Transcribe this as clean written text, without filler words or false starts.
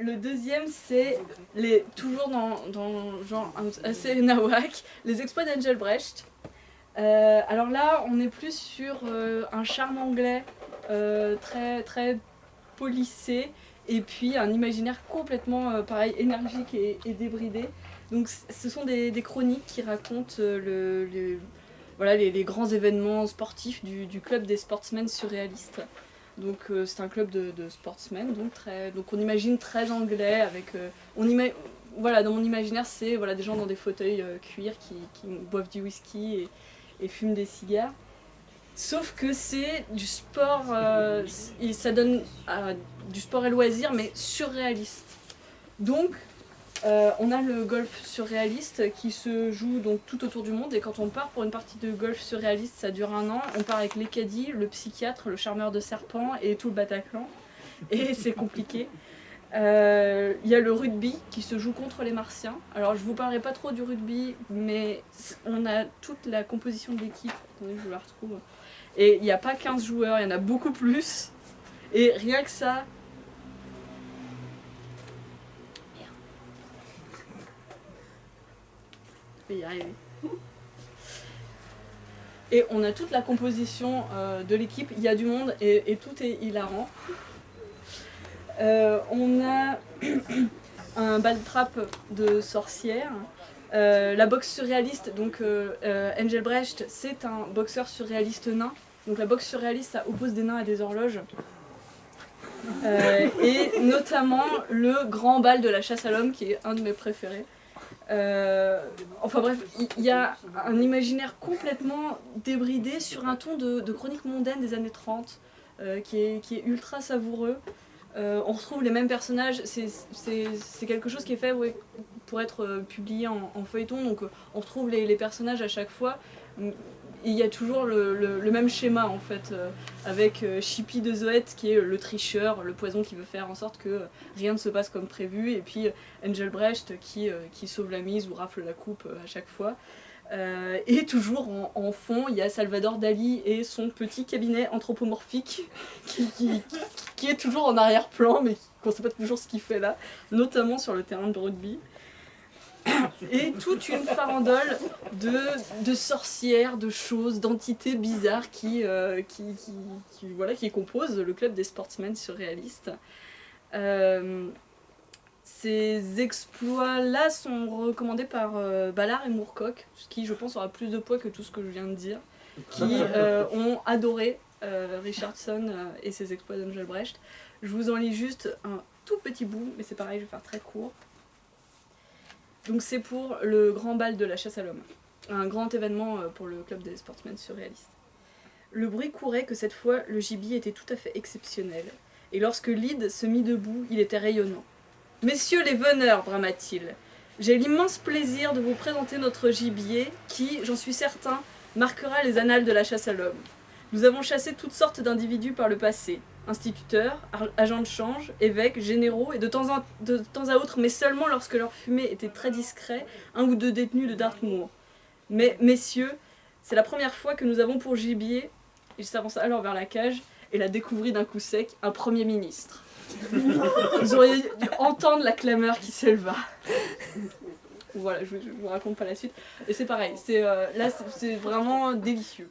Le deuxième, c'est toujours dans le genre assez nawak, les exploits d'Engelbrecht. Alors là, on est plus sur un charme anglais très, très policé, et puis un imaginaire complètement pareil, énergique et débridé. Donc ce sont des chroniques qui racontent les grands événements sportifs du club des sportsmen surréalistes. Donc c'est un club de sportsmen, donc on imagine très anglais, avec dans mon imaginaire c'est des gens dans des fauteuils cuir qui boivent du whisky et fument des cigares. Sauf que c'est du sport, ça donne du sport et loisir, mais surréaliste. Donc on a le golf surréaliste qui se joue donc tout autour du monde, et quand on part pour une partie de golf surréaliste, ça dure 1 an. On part avec les caddies, le psychiatre, le charmeur de serpents et tout le Bataclan, et c'est compliqué. Il y a le rugby qui se joue contre les martiens. Alors je vous parlerai pas trop du rugby, mais on a toute la composition de l'équipe. Attendez, je la retrouve. Et il n'y a pas 15 joueurs, il y en a beaucoup plus. Et rien que ça... Je vais y arriver. Et on a toute la composition de l'équipe, il y a du monde et tout est hilarant. On a un bal trap de sorcières. La boxe surréaliste, donc Engelbrecht, c'est un boxeur surréaliste nain. Donc la boxe surréaliste, ça oppose des nains à des horloges. Et notamment le grand bal de la chasse à l'homme, qui est un de mes préférés. Enfin bref, il y a un imaginaire complètement débridé sur un ton de chronique mondaine des années 30, qui est ultra savoureux. On retrouve les mêmes personnages, c'est quelque chose qui est fait pour être publié en feuilleton, donc on retrouve les personnages à chaque fois. Il y a toujours le même schéma en fait, avec Chippy de Zoët qui est le tricheur, le poison qui veut faire en sorte que rien ne se passe comme prévu, et puis Engelbrecht qui sauve la mise ou rafle la coupe à chaque fois. Et toujours en fond, il y a Salvador Dali et son petit cabinet anthropomorphique qui est toujours en arrière-plan, mais qu'on ne sait pas toujours ce qu'il fait là, notamment sur le terrain de rugby. Et toute une farandole de sorcières, de choses, d'entités bizarres qui composent le club des sportsmen surréalistes. Ces exploits-là sont recommandés par Ballard et Moorcock, ce qui, je pense, aura plus de poids que tout ce que je viens de dire, qui ont adoré Richardson et ses exploits d'Engelbrecht. Je vous en lis juste un tout petit bout, mais c'est pareil, je vais faire très court. Donc c'est pour le grand bal de la chasse à l'homme, un grand événement pour le club des sportsmen surréalistes. Le bruit courait que cette fois le gibier était tout à fait exceptionnel, et lorsque Lyd se mit debout, il était rayonnant. « Messieurs les veneurs, brama-t-il, j'ai l'immense plaisir de vous présenter notre gibier qui, j'en suis certain, marquera les annales de la chasse à l'homme. Nous avons chassé toutes sortes d'individus par le passé, instituteurs, agents de change, évêques, généraux, et de temps à autre, mais seulement lorsque leur fumée était très discret, 1 ou 2 détenus de Dartmoor. Mais, messieurs, c'est la première fois que nous avons pour gibier, il s'avança alors vers la cage, et la découvrit d'un coup sec, un Premier ministre. Vous auriez dû entendre la clameur qui s'éleva. Voilà, je vous raconte pas la suite. Et c'est pareil, là c'est vraiment délicieux.